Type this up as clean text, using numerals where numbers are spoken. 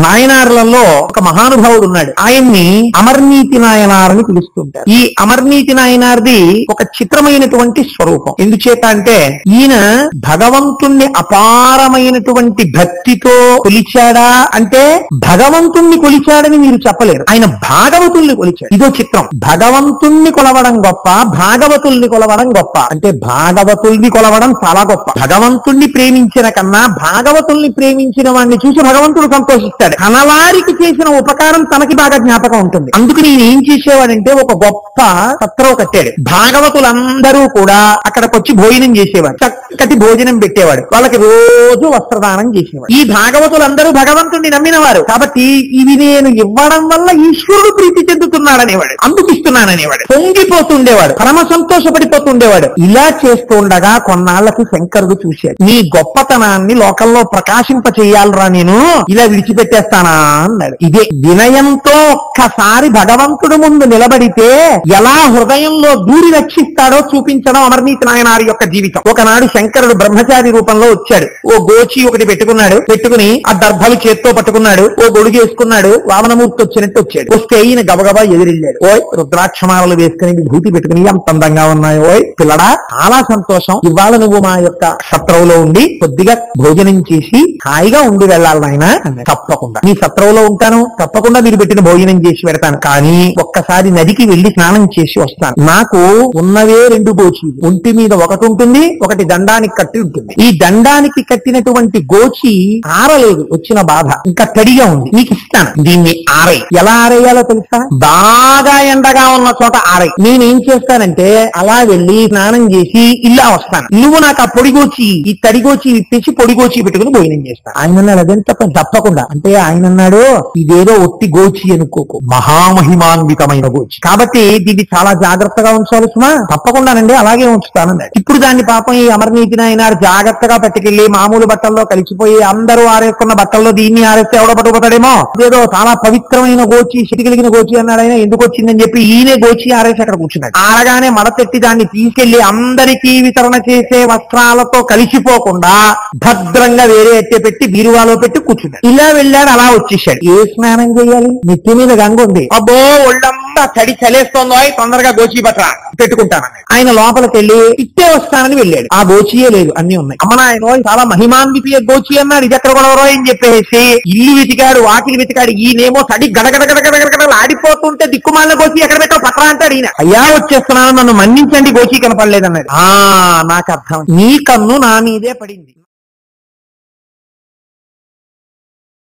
నాయనార్లలో ఒక మహానుభావుడు ఉన్నాడు. ఆయన్ని అమర్నీతి నాయనార్ అని పిలుస్తుంటారు. ఈ అమర్నీతి నాయనార్ది ఒక చిత్రమైనటువంటి స్వరూపం. ఎందుచేత అంటే ఈయన భగవంతుణ్ణి అపారమైనటువంటి భక్తితో కొలిచాడా అంటే భగవంతుణ్ణి కొలిచాడని మీరు చెప్పలేరు. ఆయన భాగవతుల్ని కొలిచాడు. ఇదో చిత్రం. భగవంతుణ్ణి కొలవడం గొప్ప, భాగవతుల్ని కొలవడం గొప్ప. అంటే భాగవతుల్ని కొలవడం చాలా గొప్ప. భగవంతుణ్ణి ప్రేమించిన కన్నా భాగవతుల్ని ప్రేమించిన వాడిని చూసి భగవంతుడు సంతోషిస్తాడు. కనవారికి చేసిన ఉపకారం తనకి బాగా జ్ఞాపకం ఉంటుంది. అందుకు నేను ఏం చేసేవాడంటే ఒక గొప్ప సత్రం కట్టాడు. భాగవతులందరూ కూడా అక్కడికి వచ్చి భోజనం చేసేవాడు. చక్కటి భోజనం పెట్టేవాడు. వాళ్ళకి రోజు వస్త్రదానం చేసేవాడు. ఈ భాగవతులందరూ భగవంతుడిని నమ్మినవారు కాబట్టి ఇవి నేను ఇవ్వడం వల్ల ఈశ్వరుడు ప్రీతి చెందుతున్నాడనేవాడు. అందుకు ఇస్తున్నాననేవాడు. పొంగిపోతుండేవాడు. పరమ సంతోషపడిపోతుండేవాడు. ఇలా చేస్తుండగా కొన్నాళ్లకు శంకరుడు చూశాడు. నీ గొప్పతనాన్ని లోకంలో ప్రకాశింప చెయ్యాలరా, నేను ఇలా విడిచిపెట్టేస్తానా అన్నాడు. ఇదే వినయంతో ఒక్కసారి భగవంతుడు ముందు నిలబడితే ఎలా హృదయంలో దూరి రక్షిస్తాడో చూపించడం అమర్నీతి నాయనారి యొక్క జీవితం. ఒకనాడు శంకరుడు బ్రహ్మచారి రూపంలో వచ్చాడు. ఓ గోచి ఒకటి పెట్టుకుని ఆ దర్భలు చేత్తో పట్టుకున్నాడు. ఓ గొడుగు వేసుకున్నాడు. వామనమూర్తి వచ్చినట్టు వచ్చాడు. వస్తే ఈయన గబగబా ఎదిరిల్లాడు. ఓయ్ రుద్రాక్షమాలలు వేసుకుని భూతి పెట్టుకుని ఎంత అందంగా ఉన్నాయో, ఓయ్ పిల్లడా చాలా సంతోషం, ఇవాళ నువ్వు మా యొక్క సత్రంలో ఉండి కొద్దిగా భోజనం చేసి హాయిగా ఉండి వెళ్ళాలి నాయన. తప్పకుండా నీ సత్రంలో ఉంటాను, తప్పకుండా మీరు పెట్టిన భోజనం చేసి పెడతాను. కానీ ఒక్కసారి నదికి వెళ్లి స్నానం చేసి వస్తాను. నాకు ఉన్నవే 2 గోచి, ఒంటి మీద ఒకటి ఉంటుంది, ఒకటి దండానికి కట్టి ఉంటుంది. ఈ దండానికి కట్టినటువంటి గోచి ఆరలేదు, వచ్చిన బాధ ఇంకా తడిగా ఉంది. నీకు ఇస్తాను, దీన్ని ఆరై. ఎలా ఆరేయాలో తెలుసా? బాగా ఎండగా ఉన్న చోట ఆరై. నేనేం చేస్తానంటే అలా వెళ్లి స్నానం చేసి ఇలా వస్తాను. నువ్వు నాకు ఆ పొడిగోచి ఈ తడిగోచి తెచ్చి పొడిగోచి పెట్టుకుని భోజనం చేస్తాను. ఆయన అన్నాడు అదంతా తప్పకుండా. అంటే ఆయన అన్నాడు ఇదేదో ఒట్టి గోచి అనుకోకు, మహామహిమాన్వితమైన గోచి కాబట్టి దీన్ని చాలా జాగ్రత్తగా ఉంచాలి సుమా. తప్పకుండానండి అలాగే ఉంచుతానన్నాడు. ఇప్పుడు దాన్ని పాపం ఈ అమర్నీతి నాయనారు జాగ్రత్తగా పట్టుకెళ్లి మామూలు బట్టల్లో కలిసిపోయి అందరూ ఆరేసుకున్న బట్టల్లో దీన్ని ఆరేస్తే ఎవడో పట్టుకుపోతాడేమో, ఏదో చాలా పవిత్రమైన గోచి చిటికలిగిన గోచి అన్నాడు. ఆయన ఎందుకు వచ్చిందని చెప్పి ఈయనే గోచి ఆరేసి అక్కడ కూర్చున్నాడు. ఆరగానే మడతెట్టి దాన్ని తీసుకెళ్లి అందరికీ వితరణ చేసే వస్త్రాలతో కలిసిపోకుండా భద్రంగా వేరే ఎత్తే పెట్టి బీరువాలో పెట్టి కూర్చున్నాడు. ఇలా వెళ్ళాడు, అలా వచ్చేసాడు. ఏ స్నానం చేయాలి? నెత్తి మీద గంగ ఉంది. అబ్బో ఒళ్ళంతా తడి చలేస్తోందో, తొందరగా గోచి బట్ట పెట్టుకుంటానని ఆయన లోపలికి వెళ్ళి ఇట్టే వస్తానని వెళ్ళాడు. ఆ గోచియే లేదు, అన్ని ఉన్నాయి. అమ్మ ఆయన చాలా మహిమాన్విత గోచి అన్నాడు. ఇది ఎక్కడ కూడా అని చెప్పేసి ఇల్లు వెతికాడు, వాకిలి వెతికాడు. ఈయనేమో తడి గడగడగడగడగడగడ ఆడిపోతుంటే దిక్కుమాలిన గోచి ఎక్కడ పెట్టావు పట్రా అంటాడు. ఈయన అయ్యా వచ్చేస్తున్నాను, నన్ను మన్నించండి, గోచి కనపడలేదన్నాడు. నాకు అర్థం, నీ కన్ను నా మీదే పడింది.